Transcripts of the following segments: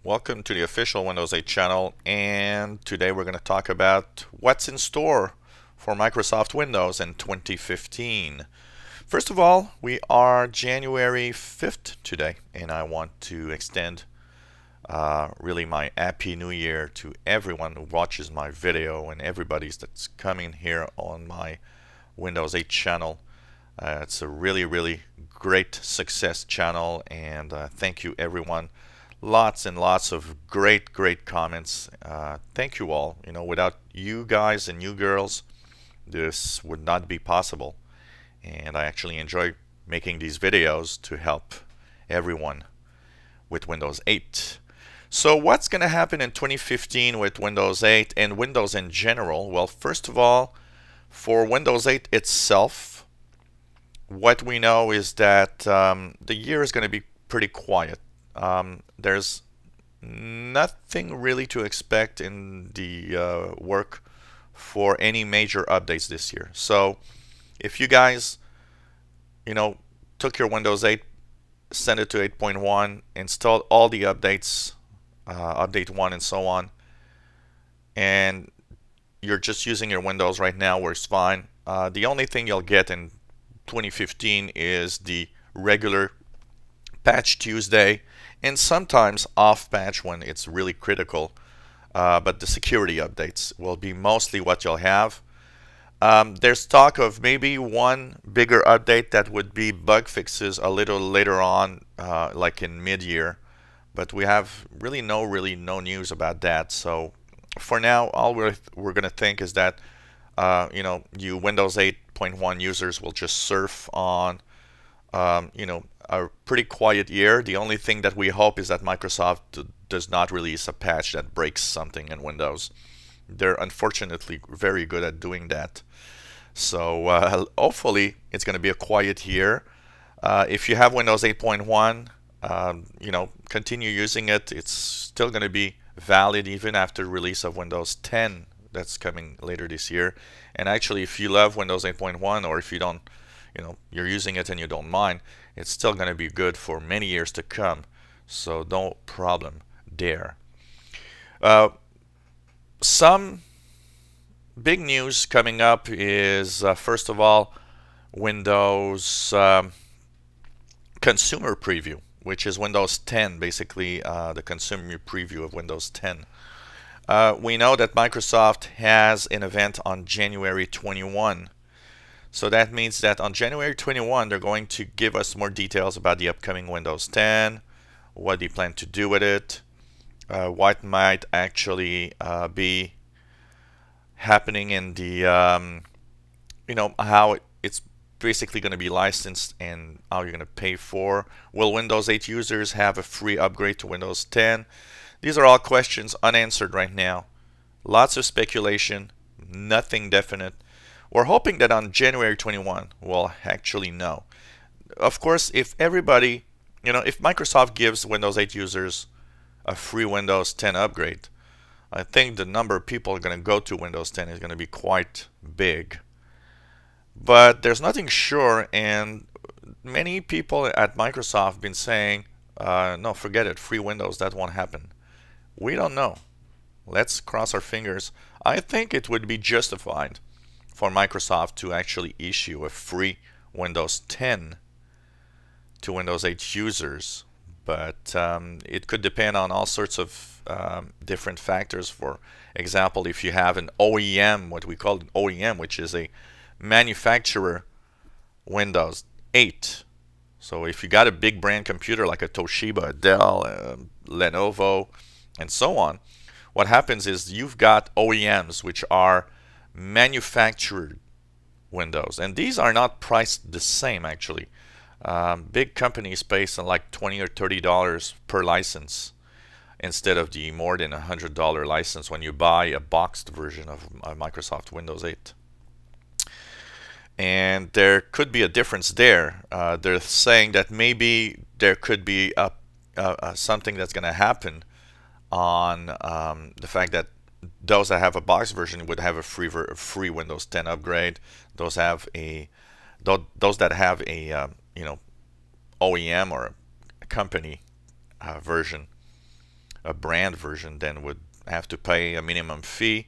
Welcome to the official Windows 8 channel, and today we're going to talk about what's in store for Microsoft Windows in 2015. First of all, we are January 5th today, and I want to extend really my Happy New Year to everyone who watches my video and everybody that's coming here on my Windows 8 channel. It's a really great success channel, and thank you everyone. Lots and lots of great comments. Thank you all. Without you guys and you girls, this would not be possible. And I actually enjoy making these videos to help everyone with Windows 8. So what's going to happen in 2015 with Windows 8 and Windows in general? Well, first of all, for Windows 8 itself, what we know is that the year is going to be pretty quiet. There's nothing really to expect in the work for any major updates this year. So if you guys, took your Windows 8, send it to 8.1, installed all the updates, update 1 and so on, and you're just using your Windows right now, works fine. The only thing you'll get in 2015 is the regular Patch Tuesday, and sometimes off patch when it's really critical, but the security updates will be mostly what you'll have. There's talk of maybe one bigger update that would be bug fixes a little later on, like in mid-year, but we have really no news about that. So for now, all we're going to think is that you Windows 8.1 users will just surf on a pretty quiet year. The only thing that we hope is that Microsoft does not release a patch that breaks something in Windows. They're unfortunately very good at doing that. So hopefully it's going to be a quiet year. If you have Windows 8.1, continue using it. It's still going to be valid even after release of Windows 10 that's coming later this year. And actually, if you love Windows 8.1, or if you don't, you're using it and you don't mind, it's still going to be good for many years to come. So no problem there. Some big news coming up is, first of all, Windows Consumer Preview, which is Windows 10, basically the consumer preview of Windows 10. We know that Microsoft has an event on January 21. So that means that on January 21, they're going to give us more details about the upcoming Windows 10, what they plan to do with it, what might actually be happening in the, how it's basically going to be licensed and how you're going to pay for. Will Windows 8 users have a free upgrade to Windows 10? These are all questions unanswered right now. Lots of speculation, nothing definite. We're hoping that on January 21 we'll actually know. Of course, if everybody, if Microsoft gives Windows 8 users a free Windows 10 upgrade, I think the number of people are going to go to Windows 10 is going to be quite big. But there's nothing sure, and many people at Microsoft have been saying, no, forget it, free Windows, that won't happen. We don't know. Let's cross our fingers. I think it would be justified for Microsoft to actually issue a free Windows 10 to Windows 8 users, but it could depend on all sorts of different factors. For example, if you have an OEM, what we call an OEM, which is a manufacturer Windows 8. So if you got a big brand computer like a Toshiba, a Dell, Lenovo, and so on, what happens is you've got OEMs, which are manufactured Windows, and these are not priced the same actually. Big companies pay like $20 or $30 per license instead of the more than $100 license when you buy a boxed version of Microsoft Windows 8. And there could be a difference there. They're saying that maybe there could be something that's going to happen on the fact that those that have a box version would have a free Windows 10 upgrade. Those that have a OEM or a company version a brand version then would have to pay a minimum fee.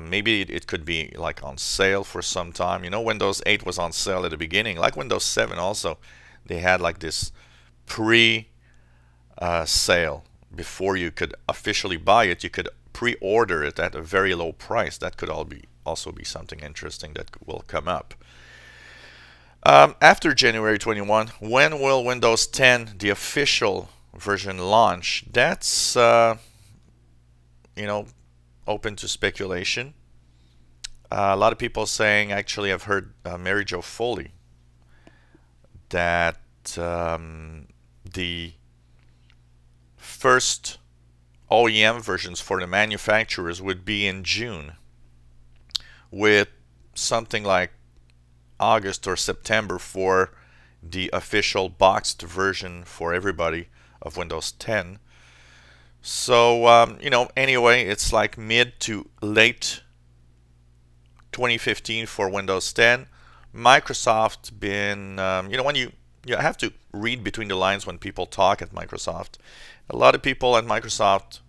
Maybe it could be like on sale for some time. You know, Windows 8 was on sale at the beginning, like Windows 7 also. They had like this pre-sale before you could officially buy it. You could pre-order it at a very low price. That could also be something interesting that will come up. After January 21, when will Windows 10, the official version, launch? That's you know, open to speculation. A lot of people saying, actually, I've heard Mary Jo Foley, that the first OEM versions for the manufacturers would be in June, with something like August or September for the official boxed version for everybody of Windows 10. So, you know, anyway, it's like mid to late 2015 for Windows 10. Microsoft been, you know, when you have to read between the lines when people talk at Microsoft. A lot of people at Microsoft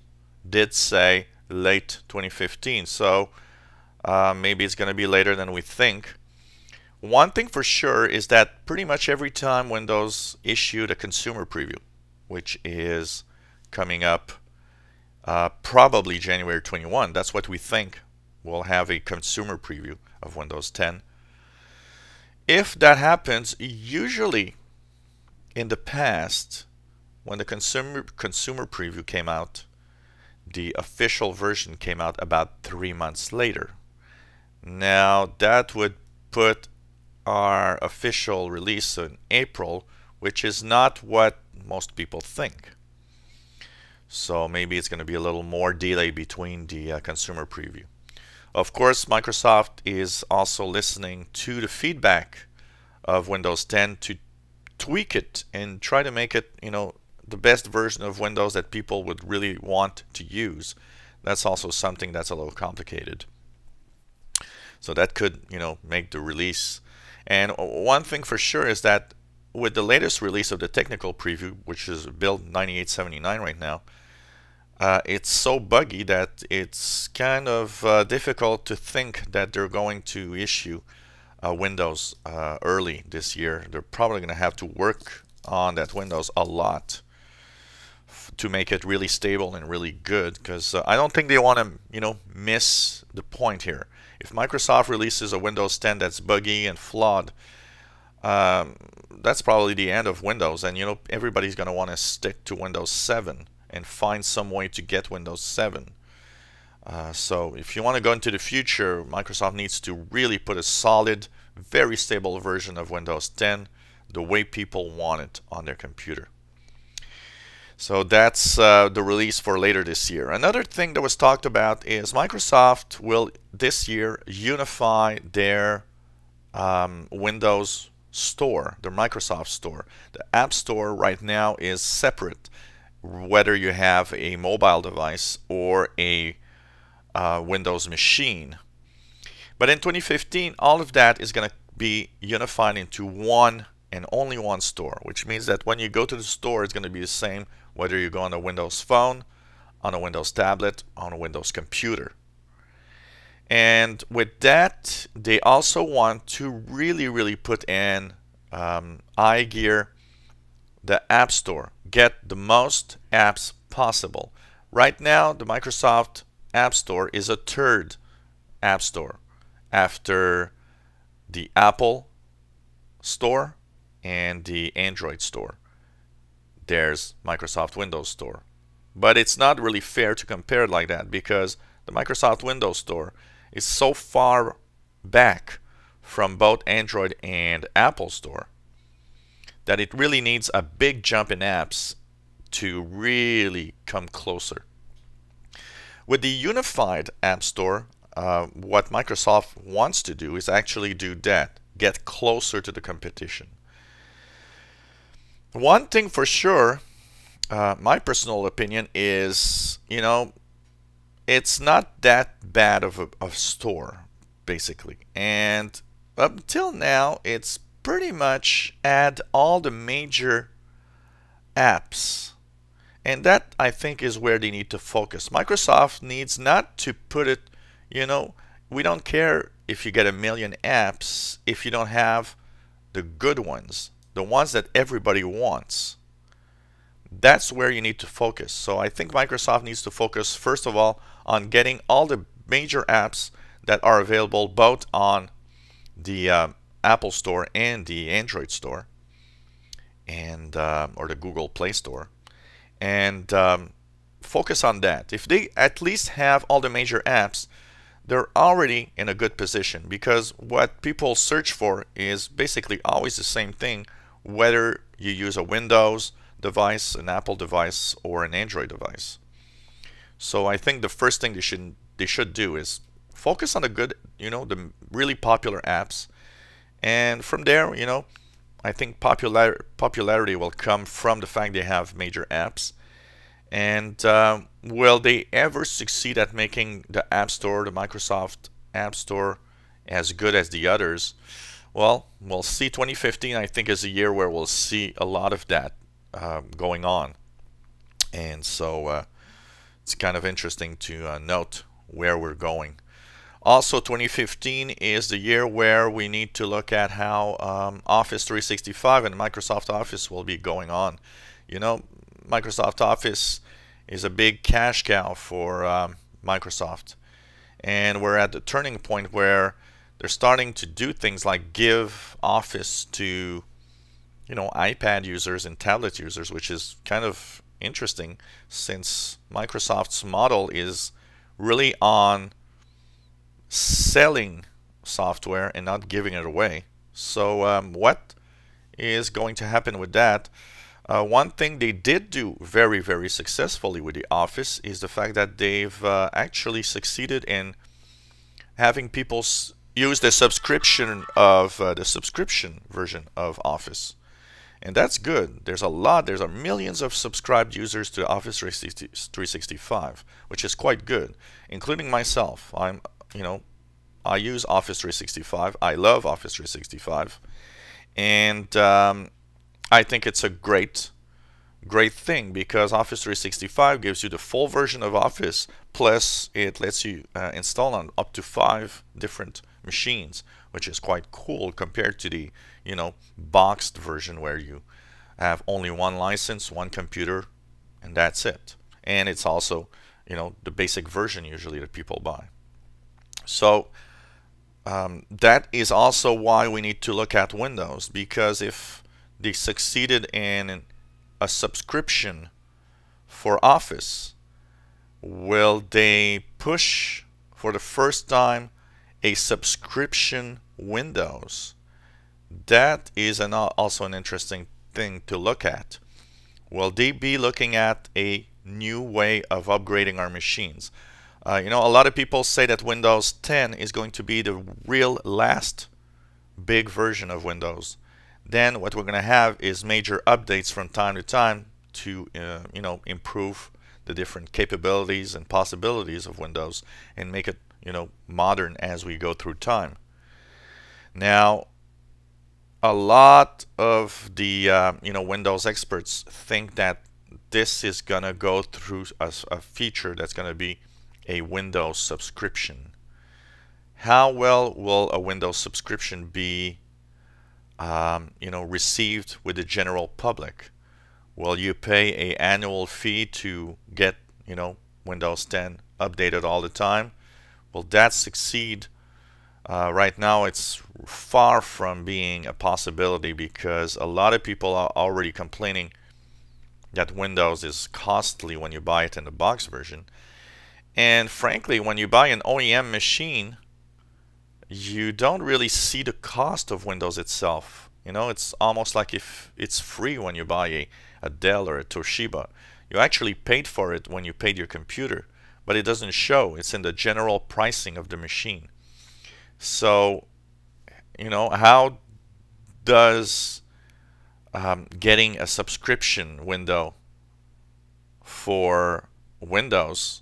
did say late 2015, so maybe it's going to be later than we think. One thing for sure is that pretty much every time Windows issued a consumer preview, which is coming up probably January 21, that's what we think, we'll have a consumer preview of Windows 10. If that happens, usually in the past, when the consumer preview came out, the official version came out about 3 months later. Now that would put our official release in April, which is not what most people think. So maybe it's going to be a little more delay between the consumer preview. Of course, Microsoft is also listening to the feedback of Windows 10 to tweak it and try to make it, you know, the best version of Windows that people would really want to use. That's also something that's a little complicated. So that could, you know, make the release. And one thing for sure is that with the latest release of the technical preview, which is build 9879 right now, it's so buggy that it's kind of difficult to think that they're going to issue Windows early this year. They're probably going to have to work on that Windows a lot to make it really stable and really good, because I don't think they want to, you know, miss the point here. If Microsoft releases a Windows 10 that's buggy and flawed, that's probably the end of Windows, and you know, everybody's going to want to stick to Windows 7 and find some way to get Windows 7. So if you want to go into the future, Microsoft needs to really put a solid, very stable version of Windows 10 the way people want it on their computer. So that's the release for later this year. Another thing that was talked about is Microsoft will this year unify their Windows Store, their Microsoft Store. The App Store right now is separate, whether you have a mobile device or a Windows machine. But in 2015, all of that is going to be unified into one and only one store, which means that when you go to the store, it's going to be the same whether you go on a Windows phone, on a Windows tablet, on a Windows computer. And with that, they also want to really put in iGear, the App Store, get the most apps possible. Right now, the Microsoft App Store is a third App Store after the Apple Store and the Android Store. There's Microsoft Windows Store. But it's not really fair to compare it like that, because the Microsoft Windows Store is so far back from both Android and Apple Store that it really needs a big jump in apps to really come closer. With the unified App Store, what Microsoft wants to do is actually do that, get closer to the competition. One thing for sure, my personal opinion is, you know, it's not that bad of a store, basically. And up until now, it's pretty much add all the major apps And that, I think, is where they need to focus. Microsoft needs not to put it, we don't care if you get 1,000,000 apps if you don't have the good ones, the ones that everybody wants. That's where you need to focus. So I think Microsoft needs to focus, first of all, on getting all the major apps that are available both on the Apple Store and the Android Store, and or the Google Play Store, and focus on that. If they at least have all the major apps, they're already in a good position, because what people search for is basically always the same thing, whether you use a Windows device, an Apple device, or an Android device. So I think the first thing they should do is focus on the good, the really popular apps, and from there, I think popularity will come from the fact they have major apps. And will they ever succeed at making the App Store, the Microsoft App Store, as good as the others? Well, we'll see. 2015, I think, is a year where we'll see a lot of that going on. And so it's kind of interesting to note where we're going. Also, 2015 is the year where we need to look at how Office 365 and Microsoft Office will be going on. Microsoft Office is a big cash cow for Microsoft, and we're at the turning point where they're starting to do things like give Office to iPad users and tablet users, which is kind of interesting, since Microsoft's model is really on selling software and not giving it away. So what is going to happen with that? One thing they did do very, very successfully with the Office is the fact that they've actually succeeded in having people use the subscription version of Office, and that's good. There's millions of subscribed users to Office 365, which is quite good, including myself. I use Office 365. I love Office 365, and I think it's a great thing, because Office 365 gives you the full version of Office, plus it lets you install on up to 5 different machines, which is quite cool compared to the boxed version where you have only one license, one computer, and that's it. And it's also the basic version usually that people buy. So that is also why we need to look at Windows, because if they succeeded in a subscription for Office, will they push for the first time a subscription Windows? That is also an interesting thing to look at. Will they be looking at a new way of upgrading our machines? A lot of people say that Windows 10 is going to be the real last big version of Windows. Then what we're going to have is major updates from time to time to improve the different capabilities and possibilities of Windows and make it modern as we go through time. Now, a lot of the Windows experts think that this is going to go through a feature that's going to be a Windows subscription. How well will a Windows subscription be received with the general public? Will you pay an annual fee to get Windows 10 updated all the time? Will that succeed? Right now it's far from being a possibility, because a lot of people are already complaining that Windows is costly when you buy it in the box version. And frankly, when you buy an OEM machine, you don't really see the cost of Windows itself. It's almost like if it's free when you buy a Dell or a Toshiba. You actually paid for it when you paid your computer, but it doesn't show. It's in the general pricing of the machine. So, how does getting a subscription window for Windows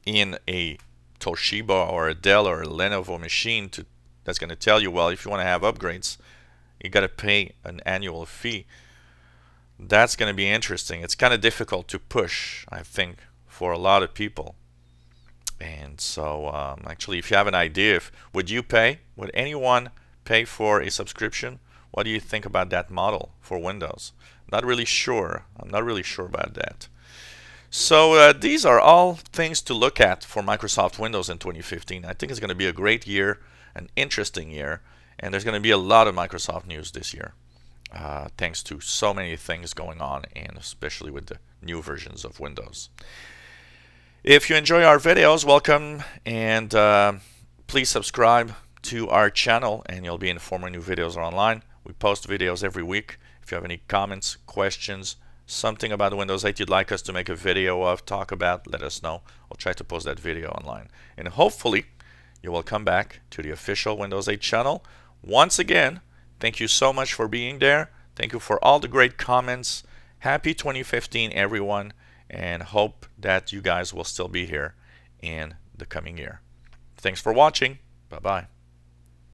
in a Toshiba or a Dell or a Lenovo machine that's going to tell you, well, if you want to have upgrades, you got to pay an annual fee. That's going to be interesting. It's kind of difficult to push, I think, for a lot of people. And so actually, if you have an idea, would anyone pay for a subscription? What do you think about that model for Windows? Not really sure. I'm not really sure about that. So these are all things to look at for Microsoft Windows in 2015. I think it's going to be a great year, an interesting year, and there's going to be a lot of Microsoft news this year, thanks to so many things going on, and especially with the new versions of Windows. If you enjoy our videos, welcome, and please subscribe to our channel and you'll be informed when new videos are online. We post videos every week. If you have any comments, questions, something about Windows 8 you'd like us to make a video of, talk about, let us know. We'll try to post that video online. And hopefully you will come back to the official Windows 8 channel. Once again, thank you so much for being there. Thank you for all the great comments. Happy 2015, everyone, and hope that you guys will still be here in the coming year. Thanks for watching. Bye-bye.